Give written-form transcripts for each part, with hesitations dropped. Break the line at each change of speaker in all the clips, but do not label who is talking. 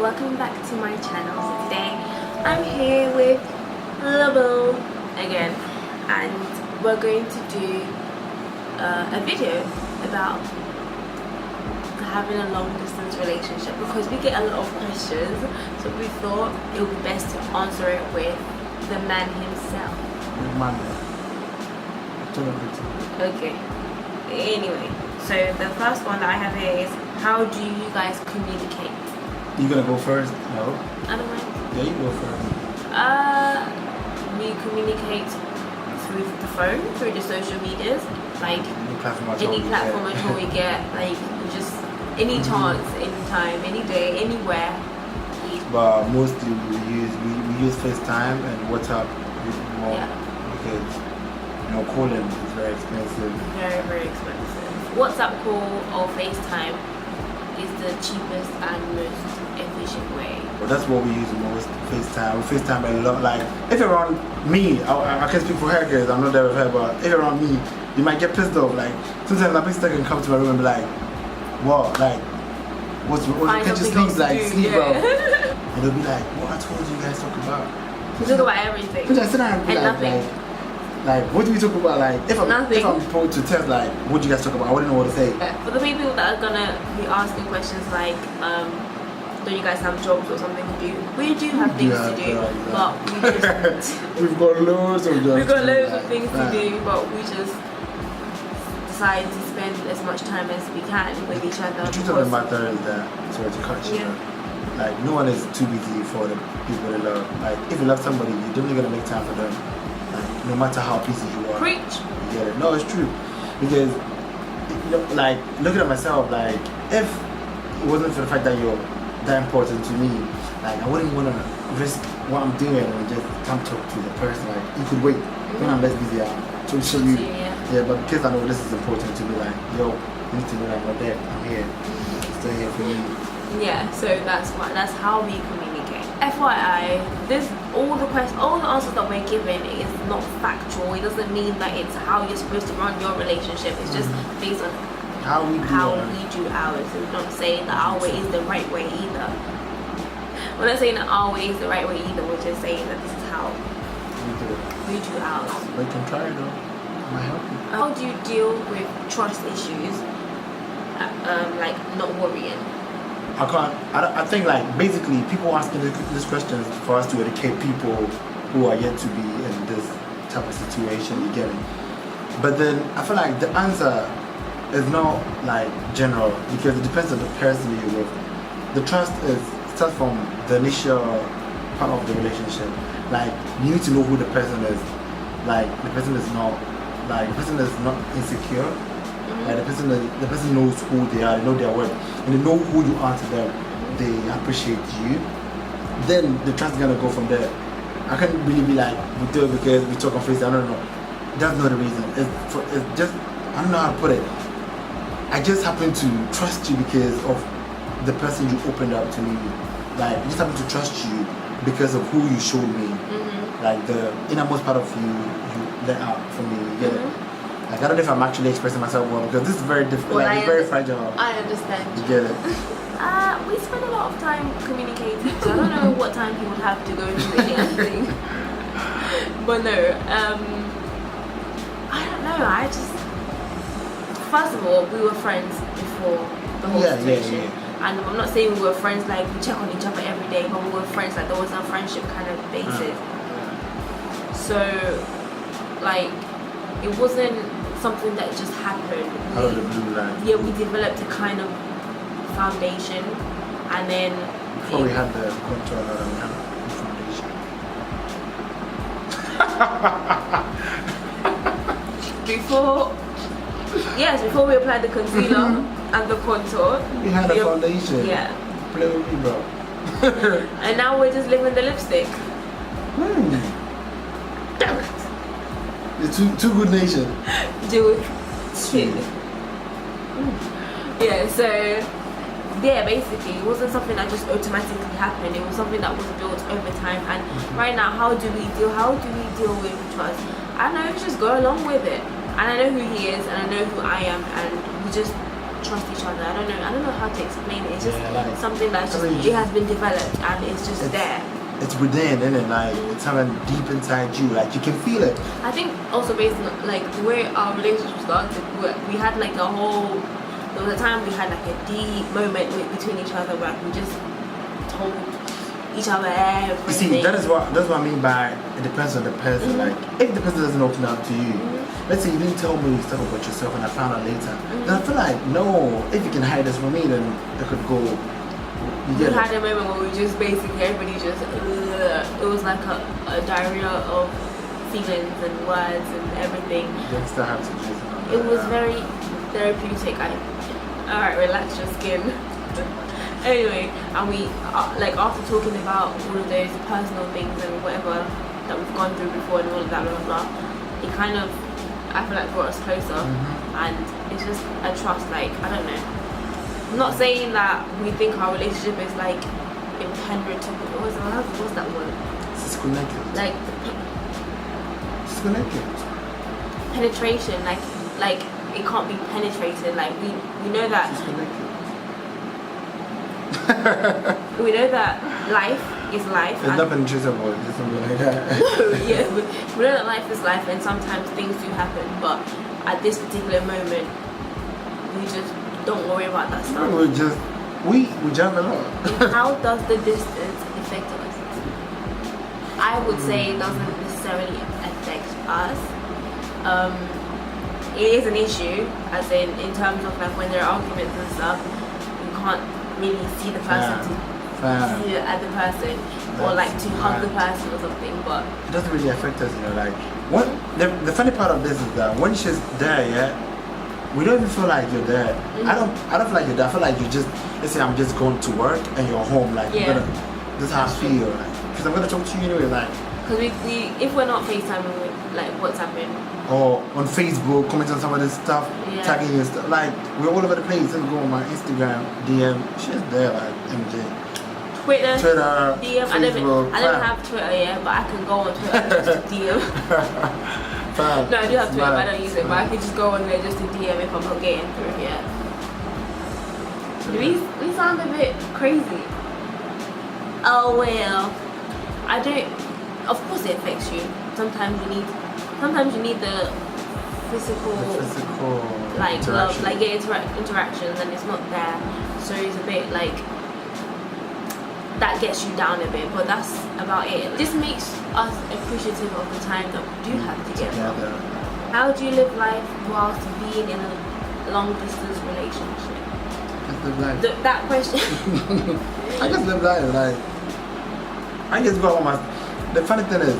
welcome back to my channel. So today I'm here with Liesel again, and we're going to do a video about having a long distance relationship because we get a lot of questions, so we thought it would be best to answer it with the man himself. Okay, anyway, so the first one that I have here is, how do you guys communicate?
You gonna go first? No.
I don't mind.
Yeah, you go first.
We communicate through the phone, through the social medias, like any platform at all we get, like just any chance, anytime, any day, anywhere.
But mostly we use FaceTime and WhatsApp more, because calling is very expensive.
Very, very expensive. WhatsApp call or FaceTime is the cheapest and most efficient way.
Well, that's what we use most. FaceTime. We FaceTime a lot. Like if you're around me, I can speak for her because I'm not there with her. But if you're around me, you might get pissed off. Like sometimes my sister can come to my room and be like, "What? Like, what? Can't you sleep? Like sleep, bro?" And they'll be like, "What? I told you guys talk about."
We talk about everything.
I sit down and be
nothing.
Like, what do we talk about? Like, if I'm told to test, like, what do you guys talk about? I wouldn't know what to say.
For the people that are gonna be asking questions like, do you guys have jobs or something to do? We do have things to do, but we just
we've got loads of jobs.
We've got loads of things to do, but we just decide to spend as much time as we can with each other.
The truth of the matter is that, sorry to cut you, like, no one is too busy for the people they love. Like, if you love somebody, you're definitely gonna make time for them. Like, no matter how busy you are.
Preach.
You get it? No, it's true. Because, like, looking at myself, like, if it wasn't for the fact that you're that important to me, like, I wouldn't want to risk what I'm doing and just come talk to the person. Like, you could wait when I'm less busy to show you. Yeah, but because I know this is important to me, like, yo, you need to know that I'm not there. I'm here. Stay here for you.
Yeah, so that's how we communicate. FYI, all the answers that we're giving is not factual. It doesn't mean that it's how you're supposed to run your relationship. It's just based on how we do ours. So we're not saying that our way is the right way either. We're not saying that our way is the right way either. We're just saying that this is how we do ours.
But you can try it though. It might help you.
How do you deal with trust issues? Like not worrying.
I think, like, basically people asking these questions for us to educate people who are yet to be in this type of situation, you get it? But then I feel like the answer is not like general, because it depends on the person you're with. The trust starts from the initial part of the relationship. Like, you need to know who the person is. Like, the person is not insecure. Like, the person knows who they are, they know their worth, and they know who you are to them. They appreciate you. Then the trust is gonna go from there. I can't really be like, we do it because we talk on Facebook. I don't know. That's not the reason. It's just, I don't know how to put it. I just happen to trust you because of the person you opened up to me. Like, I just happen to trust you because of who you showed me. Like, the innermost part of you let out for me. You get it? Like, I don't know if I'm actually expressing myself well, because this is very difficult. Well, it's very fragile.
I understand.
You get it?
We spend a lot of time communicating, so I don't know what time he would have to go through anything. But no, I don't know. I just, first of all, we were friends before the whole situation. And I'm not saying we were friends like we check on each other every day, but we were friends like there was a friendship kind of basis. So, like, it wasn't something that just happened.
Out of the blue line.
Yeah, we developed a kind of foundation, and then
before we had the contour, we had the foundation.
before we applied the concealer and the contour,
we had a foundation.
Yeah.
Play with me, bro.
And now we're just living the lipstick. Damn it.
The two good nation.
Do it. Yeah, so basically it wasn't something that just automatically happened. It was something that was built over time. And right now, how do we deal with trust? I don't know, just go along with it. And I know who he is and I know who I am, and we just trust each other. I don't know how to explain it. It's just
like,
something that's just, it has been developed and it's just there.
It's within, isn't it? Like it's something deep inside you. Like you can feel it.
I think also based on like the way our relationship started, we had like a whole. There was a time we had like a deep moment between each other where we just told each other everything.
You see, that's what I mean by it depends on the person. Like if the person doesn't open up to you, let's say you didn't tell me stuff about yourself and I found out later, then I feel like no, if you can hide this from me, then it could go.
We had a moment where we just basically everybody just it was like a diarrhea of feelings and words and everything. It was very therapeutic. Alright, relax your skin. Anyway, and we like after talking about all of those personal things and whatever that we've gone through before and all of that blah blah blah, it kind of I feel like brought us closer, and it's just a trust. Like I don't know. I'm not saying that we think our relationship is like impenetrable. What's that word?
Disconnected.
Like
disconnected.
Penetration. Like it can't be penetrated. Like we know that.
Disconnected.
We know that life is life.
It's not penetrable. It's something like that.
Yeah, we know that life is life, and sometimes things do happen. But at this particular moment, we just don't worry about that stuff.
We jump a lot.
How does the distance affect us? I would say it doesn't necessarily affect us. It is an issue, as in terms of like when there are arguments and stuff, you can't really see the person to see the other person or like to hug the person or something. But
it doesn't really affect us, you know. Like the funny part of this is that when she's there, we don't even feel like you're there. I don't feel like you're there. I feel like you just, let's say I'm just going to work and you're home. Like that's how I feel. Like, because I'm gonna talk to you anyway. Like,
because we if we're not FaceTiming with like WhatsApping
or on Facebook, commenting on some of this stuff, tagging you and stuff. Like we're all over the place. Then go on my Instagram, DM. She's there, like MJ.
Twitter,
Facebook,
DM. I don't have Twitter yet, but I can go on Twitter and just DM. No, I do have Twitter, but I don't use it. But I can just go on there just to DM if I'm not getting through. Yeah. We sound a bit crazy. Oh well, I don't. Of course, it affects you. Sometimes you need the physical like love, like interactions, and it's not there. So it's a bit like that gets you down a bit, but that's about it. This makes us appreciative of the time that we do have together. How do you live life whilst being in a long distance relationship?
Just live life.
That question.
I just live life. Like I just go on my. The funny thing is,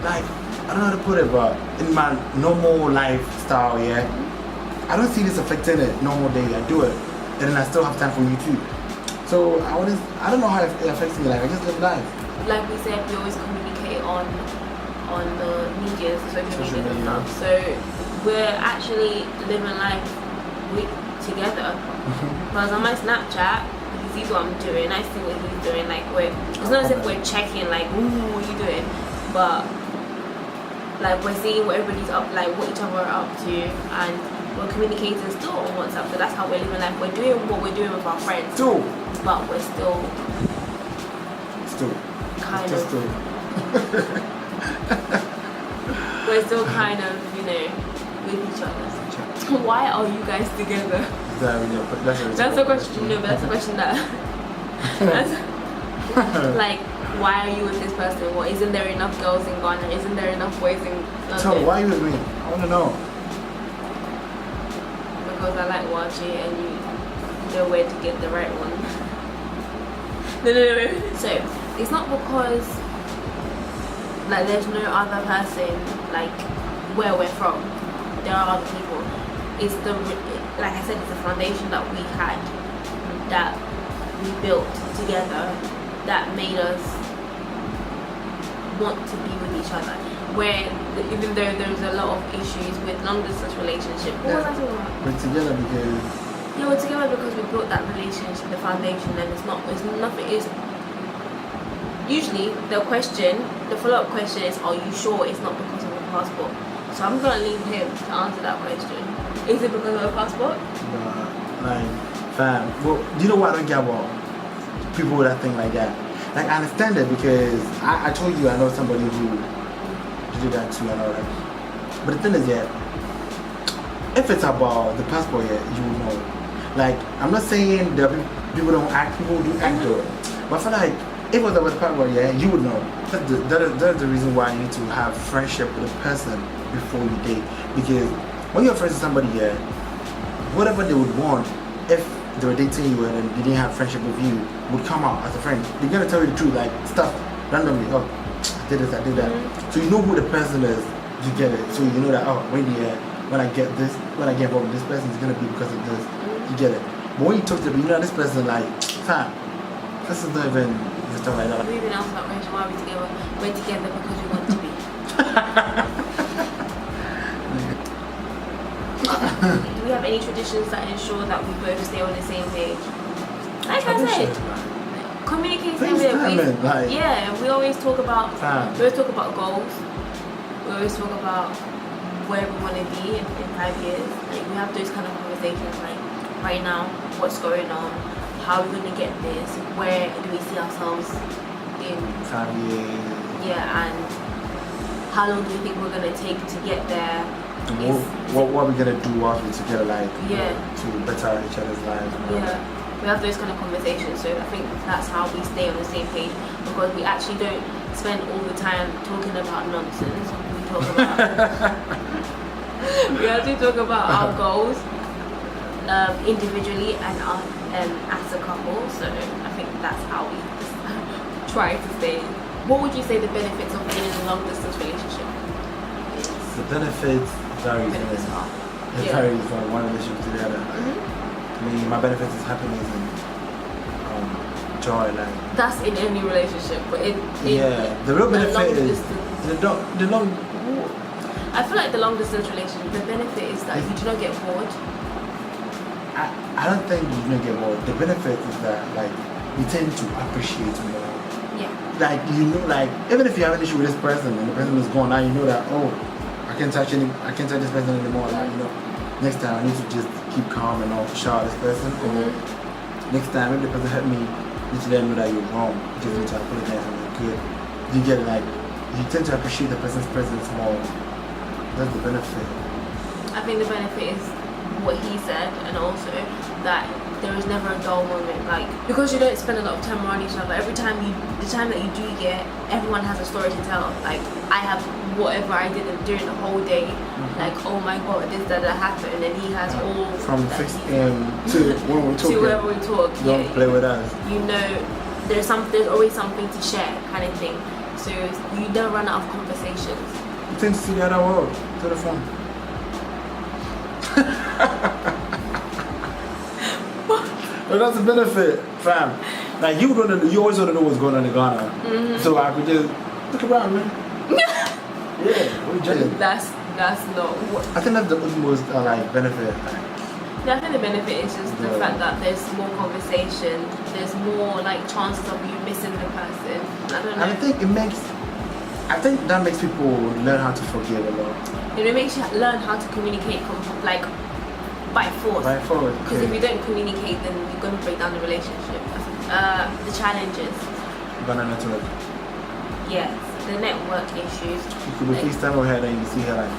like I don't know how to put it, but in my normal lifestyle, I don't see this affecting it. Normal day, I do it, and then I still have time for you too. So I don't know how it affects me. Like I just live life.
Like we said, we always communicate on the media, social media and stuff. So we're actually living life together. Because on my Snapchat, he sees what I'm doing, I see what he's doing. Like it's not as if we're checking like, ooh, what are you doing? But like we're seeing what everybody's up, like what each other are up to, and we're communicating still on WhatsApp. So that's how we're living life. We're doing what we're doing with our friends. But we're still kind of we're still kind of, you know, with each other. Why are you guys together? That's a question. No, but that's a question that like, why are you with this person? What, isn't there enough girls in Ghana? Isn't there enough boys in London?
So why are you with me? I want to know.
Because I like watching and you know where to get the right one. No. So it's not because like there's no other person like where we're from. There are other people. It's the, like I said, it's the foundation that we had, that we built together, that made us want to be with each other. Where even though there's a lot of issues with long distance relationship, what was I talking about?
We're together because
we're together because we built that relationship, the foundation, and it's nothing. It's usually the follow-up question is, are you sure it's not because of the passport? So I'm gonna leave him to answer that question. Is it because of the passport?
I Like, fam. Well, do you know what I don't get about people that think like that? Like, I understand it because I told you I know somebody who did that too and all that. But the thing is, yeah, if it's about the passport, yeah, you will know. Like, I'm not saying that people don't act, people do act though. But I feel like if it was about the passport, yeah, you would know. That's the reason why you need to have friendship with a person before you date. Because when you're friends with somebody, yeah, whatever they would want, if they were dating you and they didn't have friendship with you, would come out as a friend. They're gonna tell you the truth, like stuff randomly. Oh, I did this, I did that. So you know who the person is. You get it. So you know that when I get this, when I get involved with this person, it's gonna be because of this. You get it. But when you talk to them, you know this person like, fam, this is not even stuff like that.
We've been asked about marriage. Why are we together? We're together because we want to be. Do we have any traditions that ensure that we both stay on the same page? Like I said, communicating with yeah, we always talk about goals. We always talk about where we want to be in 5 years. Like we have those kind of conversations like right now, what's going on, how are we going to get this, where do we see ourselves in
5 years.
Yeah, and how long do you think we're going to take to get there?
What are we gonna do while we're together, like to better each other's lives?
Yeah, we have those kind of conversations. So I think that's how we stay on the same page, because we actually don't spend all the time talking about nonsense. We talk about we actually talk about our goals individually and as a couple. So I think that's how we try to stay. What would you say the benefits of being in a long distance relationship is?
The benefits varies. It varies from one relationship to the other. I mean, my benefits is happiness and joy. Like
that's in any relationship, but
the real benefit is the long.
I feel like the long distance relationship, the benefit is that you do not get bored.
I don't think you don't get bored. The benefit is that like you tend to appreciate more.
Yeah.
Like you know, like even if you have an issue with this person and the person is gone, now you know that I can't touch this person anymore. Like, you know, next time I need to just keep calm and not shout at this person. Or next time if the person hurt me, you need to let them know that you're wrong. You just need to apologize and you're good. You get it, like you tend to appreciate the person's presence more. That's the benefit.
I think the benefit is what he said, and also that there is never a dull moment, like because you don't spend a lot of time around each other. The time that you do get, everyone has a story to tell. Like I have whatever I did during the whole day, like oh my god, this that happened, and he has all
from 6 a.m. to when we talk.
To wherever we talk.
Don't play with us.
You know, there's always something to share, kind of thing. So you don't run out of conversations.
You tend to see the other world to the phone. But that's the benefit, fam. Like you always want to know what's going on in Ghana. So I could just look around, man. Yeah, we're judging.
That's not what.
I think that's the most like benefit.
Yeah, I think the benefit is just the fact that there's more conversation, there's more like chances of you missing the person. I don't know.
And I think that makes people learn how to forgive a lot.
It makes you learn how to communicate like by force.
By force.
Because if you don't communicate, then you're going to break down the relationship. The challenges.
Ghana network.
Yes, the network issues.
You could be FaceTime with her and you see her like.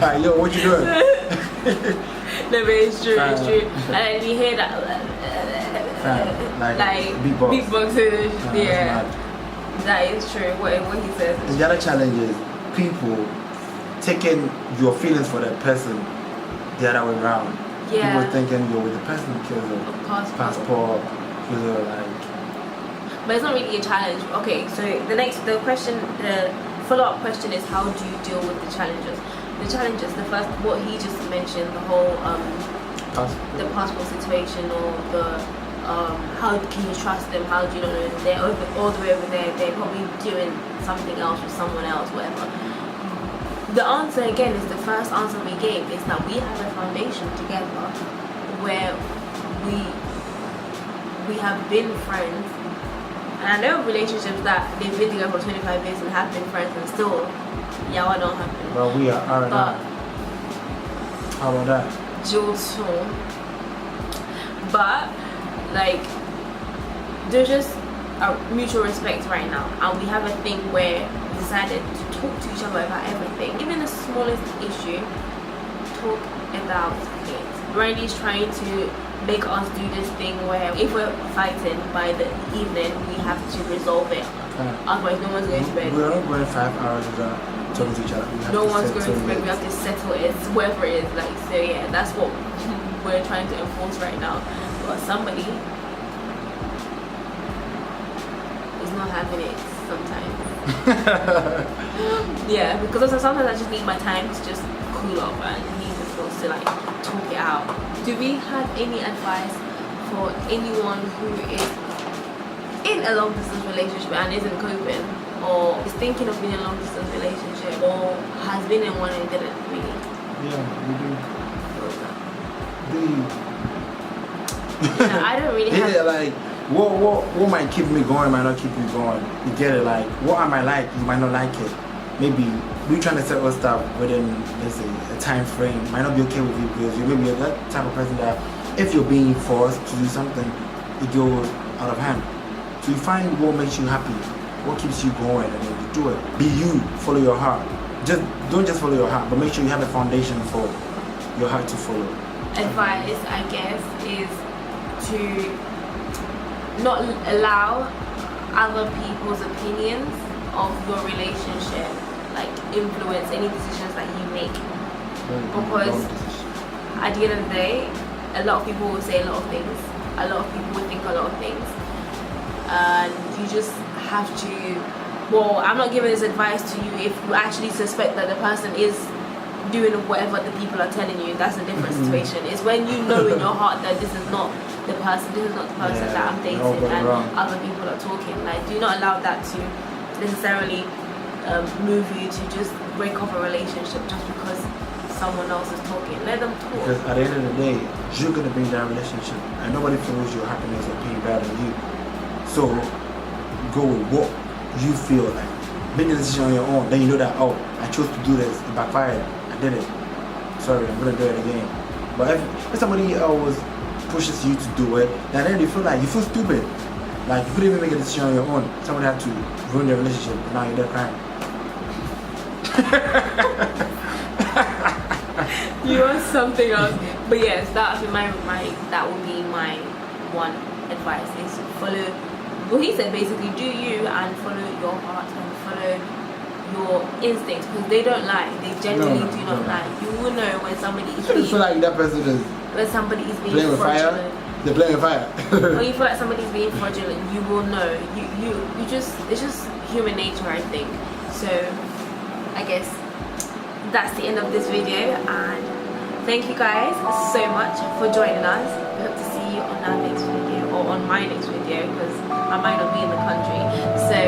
Like, yo, what you doing?
No, but it's true, it's true. And then you hear that like beatboxing. Yeah, that is true. What he says.
And the other challenge is people taking your feelings for that person the other way around.
Yeah.
People thinking you're with the person because of passport, because of like.
But it's not really a challenge. Okay, so the follow-up question is, how do you deal with the challenges? The challenges, the first, what he just mentioned, the whole the passport situation, or the how can you trust them? How do you not know they're all the way over there? They're probably doing something else with someone else, whatever. The answer again is the first answer we gave is that we have a foundation together where we have been friends. And I know relationships that they've been together for 25 years and have been friends and still, yeah, what don't happen.
Well, we are
But
How about that?
Joso. But like, there's just a mutual respect right now, and we have a thing where we decided to talk to each other about everything, even the smallest issue. Talk about it. Brandy's trying to make us do this thing where if we're fighting by the evening, we have to resolve it. Otherwise, no one's going to bed.
We're not going 5 hours without talking to each other.
No one's going to bed. We have to settle it, whoever it is. Like, so yeah, that's what we're trying to enforce right now. But somebody is not having it sometimes. Yeah, because also sometimes I just need my time to just cool off, and he just wants to like talk it out. Do we have any advice for anyone who is in a long distance relationship and isn't coping, or is thinking of being in a long distance relationship, or has been in one and didn't really?
Yeah, we do.
Yeah, I don't really have.
Yeah, like what might keep me going might not keep me going. You get it? Like what I might like, you might not like it. Maybe we trying to settle stuff within, let's say, a time frame might not be okay with you because you maybe that type of person that if you're being forced to do something, it goes out of hand. So you find what makes you happy, what keeps you going, and then you do it. Be you, follow your heart. Don't just follow your heart, but make sure you have a foundation for your heart to follow.
Advice, I guess, is to not allow other people's opinions of your relationship like influence any decisions that you make, because at the end of the day, a lot of people will say a lot of things, a lot of people will think a lot of things, and you just have to, well, I'm not giving this advice to you if you actually suspect that the person is doing whatever the people are telling you. That's a different situation. It's when you know in your heart that this is not the person that I'm dating, and other people are talking. Like, do not allow that to necessarily move you to just break off a relationship just because someone else is talking. Let them talk.
Because at the end of the day, you're gonna be in that relationship, and nobody feels your happiness or pain better than you. So go with what you feel like. Make a decision on your own. Then you know that, oh, I chose to do this. It backfired. I did it. Sorry, I'm gonna do it again. But if somebody else pushes you to do it, then you feel stupid. Like you couldn't even make a decision on your own. Somebody had to ruin their relationship, and now you're there crying.
You want something else? But yes, that would be my one advice, is follow. Well, he said basically do you and follow your heart and follow your instincts, because they don't lie. They genuinely do not lie. You will know when somebody is being.
Feel like that person is.
When somebody is being
playing with
fraudulent.
fire. They're playing with fire.
When you feel like somebody's being fraudulent, you will know. You just, it's just human nature, I think. So I guess that's the end of this video, and thank you guys so much for joining us. We hope to see you on our next video, or on my next video, because I might not be in the country. So